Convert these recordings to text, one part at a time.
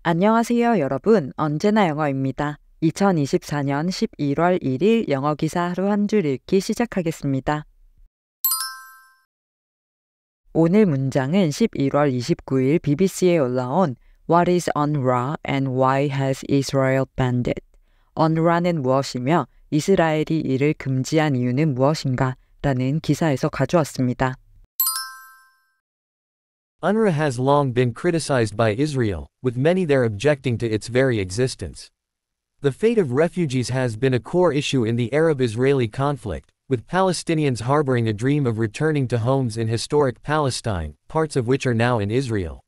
안녕하세요, 여러분. 언제나 영어입니다. 2024년 11월 1일 영어 기사 하루 한 줄 읽기 시작하겠습니다. 오늘 문장은 11월 29일 BBC에 올라온 What is UNRWA and why has Israel banned it? UNRWA는 무엇이며 이스라엘이 이를 금지한 이유는 무엇인가? 라는 기사에서 가져왔습니다. UNRWA has long been criticized by Israel, with many there objecting to its very existence. The fate of refugees has been a core issue in the Arab-Israeli conflict, with Palestinians harboring a dream of returning to homes in historic Palestine, parts of which are now in Israel.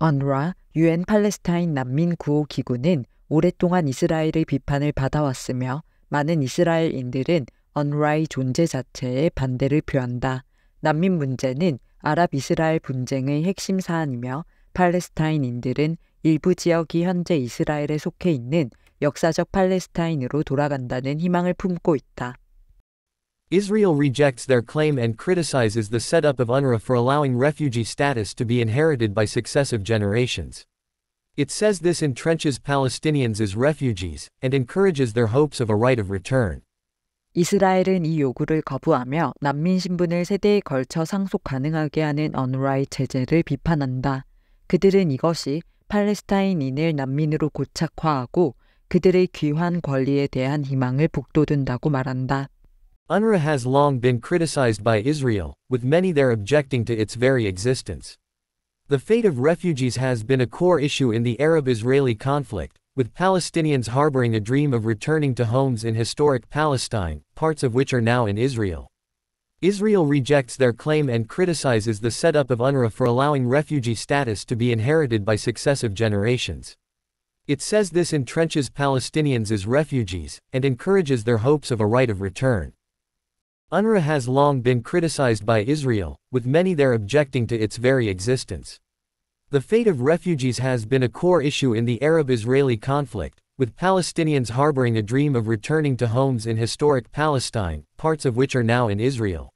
UNRWA, UN 팔레스타인 난민 구호 기구는 오랫동안 이스라엘의 비판을 받아왔으며 많은 이스라엘인들은 UNRWA의 존재 자체에 반대를 표한다. 난민 문제는 아랍-이스라엘 분쟁의 핵심 사안이며 팔레스타인인들은 일부 지역이 현재 이스라엘에 속해 있는 역사적 팔레스타인으로 돌아간다는 희망을 품고 있다. Israel rejects their claim and criticizes the setup of UNRWA for allowing refugee status to be inherited by successive generations. It says this entrenches Palestinians as refugees, and encourages their hopes of a right of return. 이스라엘은 이 요구를 거부하며 난민 신분을 세대에 걸쳐 상속 가능하게 하는 UNRWA의 제재를 비판한다. 그들은 이것이 팔레스타인인을 난민으로 고착화하고 그들의 귀환 권리에 대한 희망을 북돋운다고 말한다. UNRWA has long been criticized by Israel, with many there objecting to its very existence. The fate of refugees has been a core issue in the Arab-Israeli conflict, with Palestinians harboring a dream of returning to homes in historic Palestine, parts of which are now in Israel. Israel rejects their claim and criticizes the setup of UNRWA for allowing refugee status to be inherited by successive generations. It says this entrenches Palestinians as refugees, and encourages their hopes of a right of return. UNRWA has long been criticized by Israel, with many there objecting to its very existence. The fate of refugees has been a core issue in the Arab-Israeli conflict, with Palestinians harboring a dream of returning to homes in historic Palestine, parts of which are now in Israel.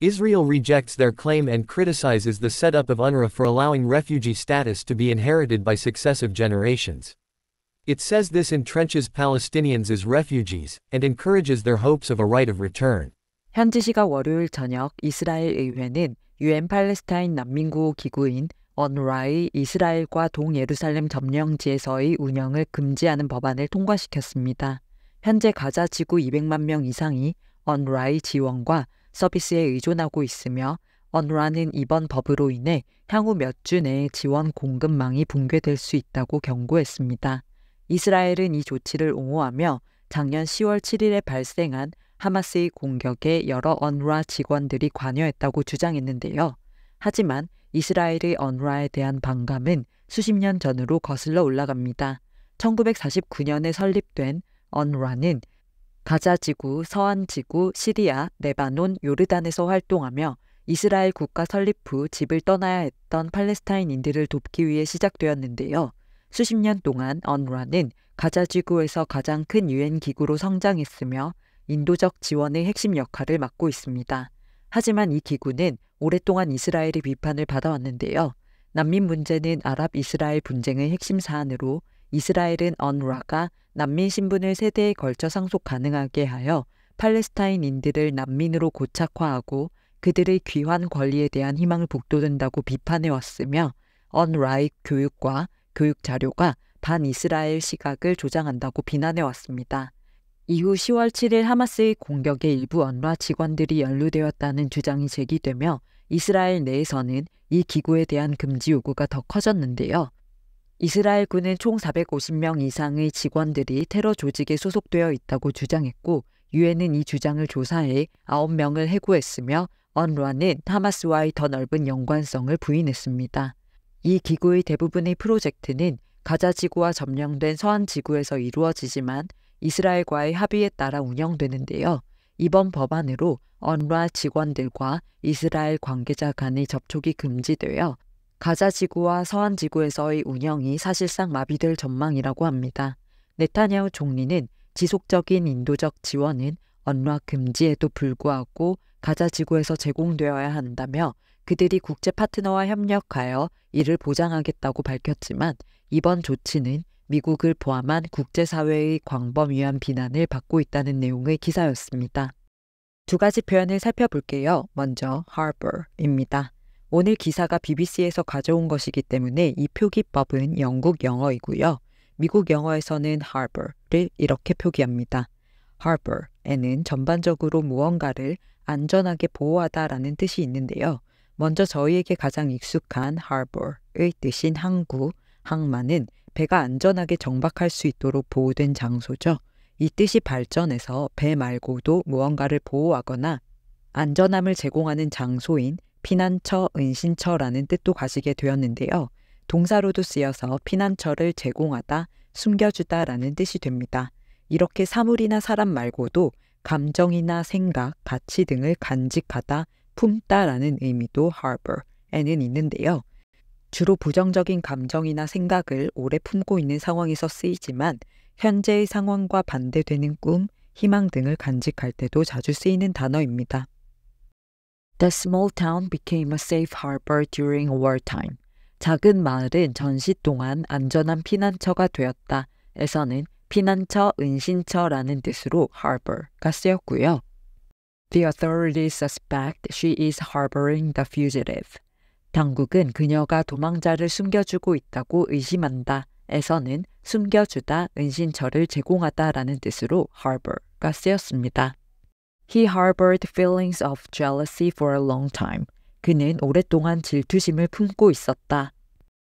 Israel rejects their claim and criticizes the setup of UNRWA for allowing refugee status to be inherited by successive generations. It says this entrenches Palestinians as refugees, and encourages their hopes of a right of return. 현지 시각 월요일 저녁 이스라엘 의회는 UN 팔레스타인 난민구호 기구인 UNRWA의 이스라엘과 동예루살렘 점령지에서의 운영을 금지하는 법안을 통과시켰습니다. 현재 가자 지구 200만 명 이상이 UNRWA의 지원과 서비스에 의존하고 있으며 UNRWA는 이번 법으로 인해 향후 몇 주 내에 지원 공급망이 붕괴될 수 있다고 경고했습니다. 이스라엘은 이 조치를 옹호하며 작년 10월 7일에 발생한 하마스의 공격에 여러 UNRWA 직원들이 관여했다고 주장했는데요. 하지만 이스라엘의 UNRWA에 대한 반감은 수십 년 전으로 거슬러 올라갑니다. 1949년에 설립된 UNRWA는 가자지구, 서한지구, 시리아, 레바논, 요르단에서 활동하며 이스라엘 국가 설립 후 집을 떠나야 했던 팔레스타인인들을 돕기 위해 시작되었는데요. 수십 년 동안 UNRWA는 가자지구에서 가장 큰 유엔 기구로 성장했으며 인도적 지원의 핵심 역할을 맡고 있습니다. 하지만 이 기구는 오랫동안 이스라엘의 비판을 받아왔는데요. 난민 문제는 아랍-이스라엘 분쟁의 핵심 사안으로 이스라엘은 UNRWA가 난민 신분을 세대에 걸쳐 상속 가능하게 하여 팔레스타인인들을 난민으로 고착화하고 그들의 귀환 권리에 대한 희망을 북돋운다고 비판해왔으며 UNRWA의 교육과 교육 자료가 반이스라엘 시각을 조장한다고 비난해왔습니다. 이후 10월 7일 하마스의 공격에 일부 UNRWA 직원들이 연루되었다는 주장이 제기되며 이스라엘 내에서는 이 기구에 대한 금지 요구가 더 커졌는데요. 이스라엘군은 총 450명 이상의 직원들이 테러 조직에 소속되어 있다고 주장했고 유엔은 이 주장을 조사해 9명을 해고했으며 UNRWA는 하마스와의 더 넓은 연관성을 부인했습니다. 이 기구의 대부분의 프로젝트는 가자지구와 점령된 서한지구에서 이루어지지만 이스라엘과의 합의에 따라 운영되는데요. 이번 법안으로 UNRWA 직원들과 이스라엘 관계자 간의 접촉이 금지되어 가자지구와 서한지구에서의 운영이 사실상 마비될 전망이라고 합니다. 네타냐후 총리는 지속적인 인도적 지원은 UNRWA 금지에도 불구하고 가자지구에서 제공되어야 한다며 그들이 국제 파트너와 협력하여 이를 보장하겠다고 밝혔지만 이번 조치는 미국을 포함한 국제사회의 광범위한 비난을 받고 있다는 내용의 기사였습니다. 두 가지 표현을 살펴볼게요. 먼저 harbor입니다. 오늘 기사가 BBC에서 가져온 것이기 때문에 이 표기법은 영국 영어이고요. 미국 영어에서는 harbor를 이렇게 표기합니다. harbor에는 전반적으로 무언가를 안전하게 보호하다라는 뜻이 있는데요. 먼저 저희에게 가장 익숙한 harbor의 뜻인 항구, 항만은 배가 안전하게 정박할 수 있도록 보호된 장소죠. 이 뜻이 발전해서 배 말고도 무언가를 보호하거나 안전함을 제공하는 장소인 피난처, 은신처라는 뜻도 가지게 되었는데요. 동사로도 쓰여서 피난처를 제공하다, 숨겨주다라는 뜻이 됩니다. 이렇게 사물이나 사람 말고도 감정이나 생각, 가치 등을 간직하다, 품다라는 의미도 harbor에는 있는데요. 주로 부정적인 감정이나 생각을 오래 품고 있는 상황에서 쓰이지만 현재의 상황과 반대되는 꿈, 희망 등을 간직할 때도 자주 쓰이는 단어입니다. The small town became a safe harbor during wartime. 작은 마을은 전시 동안 안전한 피난처가 되었다. 에서는 피난처, 은신처라는 뜻으로 harbor가 쓰였고요. The authorities suspect she is harboring the fugitive. 당국은 그녀가 도망자를 숨겨주고 있다고 의심한다. 에서는 숨겨주다, 은신처를 제공하다라는 뜻으로 harbor가 쓰였습니다. He harbored feelings of jealousy for a long time. 그는 오랫동안 질투심을 품고 있었다.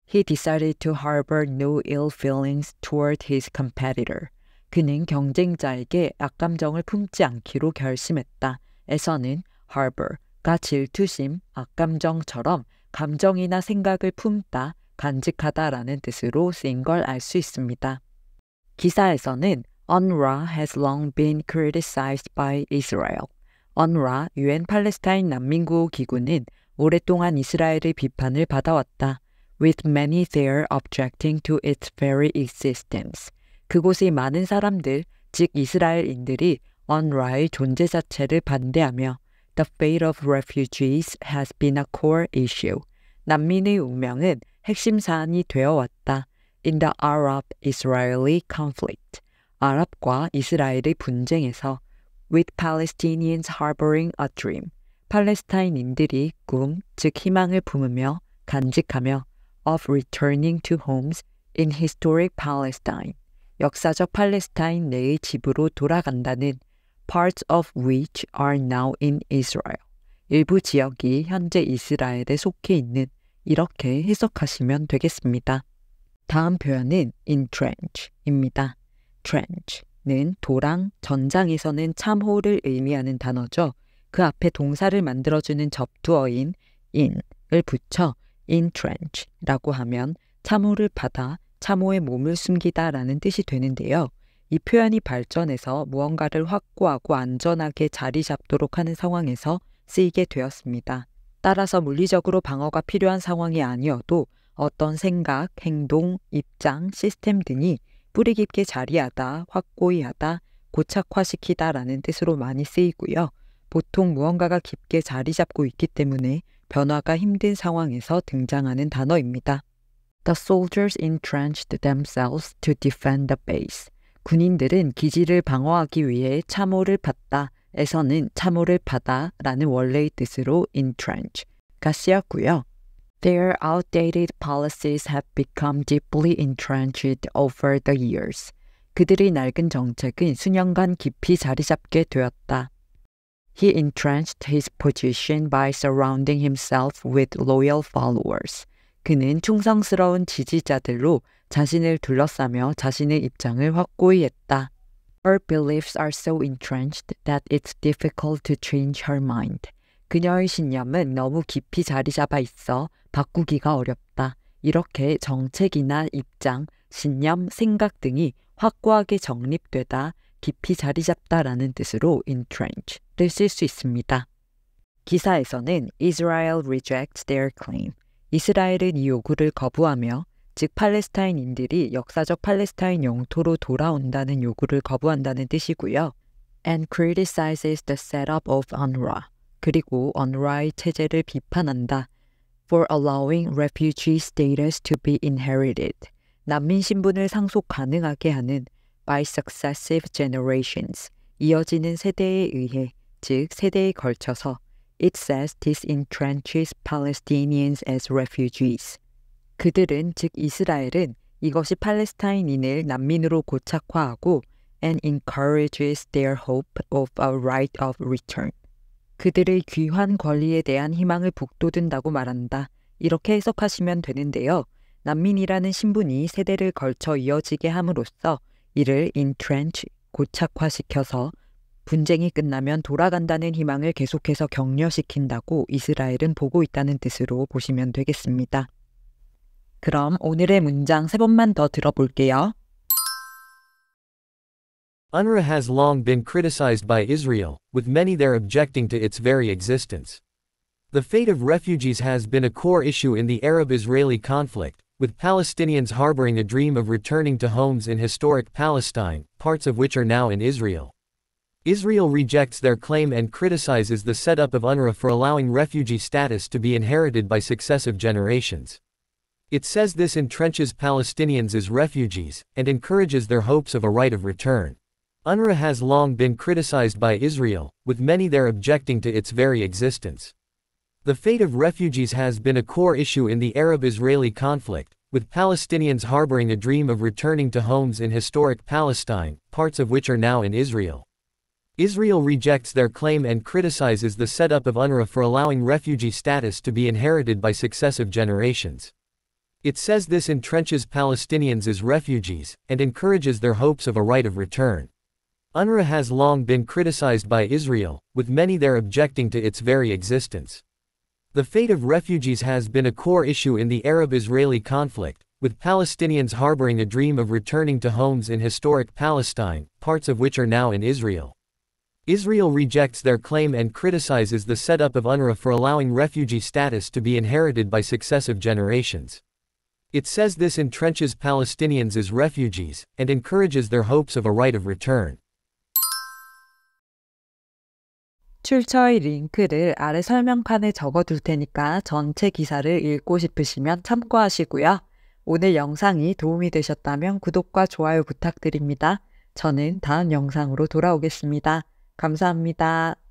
He decided to harbor no ill feelings toward his competitor. 그는 경쟁자에게 악감정을 품지 않기로 결심했다. 에서는 harbor가 질투심, 악감정처럼 감정이나 생각을 품다, 간직하다라는 뜻으로 쓰인 걸 알 수 있습니다. 기사에서는 UNRWA has long been criticized by Israel. UNRWA, 유엔 팔레스타인 난민구호 기구는 오랫동안 이스라엘의 비판을 받아왔다. With many there objecting to its very existence. 그곳의 많은 사람들, 즉 이스라엘인들이 UNRWA의 존재 자체를 반대하며 The fate of refugees has been a core issue. 난민의 운명은 핵심 사안이 되어왔다. In the Arab-Israeli conflict. 아랍과 이스라엘의 분쟁에서 with Palestinians harboring a dream. 팔레스타인인들이 꿈, 즉 희망을 품으며 간직하며 of returning to homes in historic Palestine. 역사적 팔레스타인 내의 집으로 돌아간다는 parts of which are now in Israel. 일부 지역이 현재 이스라엘에 속해 있는 이렇게 해석하시면 되겠습니다. 다음 표현은 entrench입니다. trench는 도랑, 전장에서는 참호를 의미하는 단어죠. 그 앞에 동사를 만들어주는 접두어인 in을 붙여 entrench라고 하면 참호를 받아 참호에 몸을 숨기다라는 뜻이 되는데요. 이 표현이 발전해서 무언가를 확고하고 안전하게 자리 잡도록 하는 상황에서 쓰이게 되었습니다. 따라서 물리적으로 방어가 필요한 상황이 아니어도 어떤 생각, 행동, 입장, 시스템 등이 뿌리 깊게 자리하다, 확고히 하다, 고착화시키다라는 뜻으로 많이 쓰이고요. 보통 무언가가 깊게 자리 잡고 있기 때문에 변화가 힘든 상황에서 등장하는 단어입니다. The soldiers entrenched themselves to defend the base. 군인들은 기지를 방어하기 위해 참호를 받다. 에서는 참호를 받아 라는 원래의 뜻으로 entrench가 쓰였고요. Their outdated policies have become deeply entrenched over the years. 그들의 낡은 정책은 수년간 깊이 자리 잡게 되었다. He entrenched his position by surrounding himself with loyal followers. 그는 충성스러운 지지자들로 자신을 둘러싸며 자신의 입장을 확고히 했다. Her beliefs are so entrenched that it's difficult to change her mind. 그녀의 신념은 너무 깊이 자리 잡아 있어 바꾸기가 어렵다. 이렇게 정책이나 입장, 신념, 생각 등이 확고하게 정립되다, 깊이 자리 잡다라는 뜻으로 entrench를 쓸 수 있습니다. 기사에서는 Israel rejects their claim. 이스라엘은 이 요구를 거부하며 즉 팔레스타인인들이 역사적 팔레스타인 영토로 돌아온다는 요구를 거부한다는 뜻이고요. And criticizes the setup of UNRWA. 그리고 UNRWA의 체제를 비판한다. For allowing refugee status to be inherited. 난민 신분을 상속 가능하게 하는 by successive generations, 이어지는 세대에 의해, 즉 세대에 걸쳐서 It says this entrenches Palestinians as refugees. 그들은, 즉 이스라엘은 이것이 팔레스타인인을 난민으로 고착화하고 and encourages their hope of a right of return. 그들의 귀한 권리에 대한 희망을 북돋운다고 말한다. 이렇게 해석하시면 되는데요. 난민이라는 신분이 세대를 걸쳐 이어지게 함으로써 이를 entrench, 고착화시켜서 분쟁이 끝나면 돌아간다는 희망을 계속해서 격려시킨다고 이스라엘은 보고 있다는 뜻으로 보시면 되겠습니다. 그럼 오늘의 문장 3번만 더 들어볼게요. UNRWA has long been criticized by Israel, with many there objecting to its very existence. The fate of refugees has been a core issue in the Arab-Israeli conflict, with Palestinians harboring a dream of returning to homes in historic Palestine, parts of which are now in Israel. Israel rejects their claim and criticizes the setup of UNRWA for allowing refugee status to be inherited by successive generations. It says this entrenches Palestinians as refugees, and encourages their hopes of a right of return. UNRWA has long been criticized by Israel, with many there objecting to its very existence. The fate of refugees has been a core issue in the Arab-Israeli conflict, with Palestinians harboring a dream of returning to homes in historic Palestine, parts of which are now in Israel. Israel rejects their claim and criticizes the setup of UNRWA for allowing refugee status to be inherited by successive generations. It says this entrenches Palestinians as refugees, and encourages their hopes of a right of return. UNRWA has long been criticized by Israel, with many there objecting to its very existence. The fate of refugees has been a core issue in the Arab-Israeli conflict, with Palestinians harboring a dream of returning to homes in historic Palestine, parts of which are now in Israel. Israel rejects their claim and criticizes the setup of UNRWA for allowing refugee status to be inherited by successive generations. It says this entrenches Palestinians as refugees, and encourages their hopes of a right of return. 출처의 링크를 아래 설명칸에 적어둘 테니까 전체 기사를 읽고 싶으시면 참고하시고요. 오늘 영상이 도움이 되셨다면 구독과 좋아요 부탁드립니다. 저는 다음 영상으로 돌아오겠습니다. 감사합니다.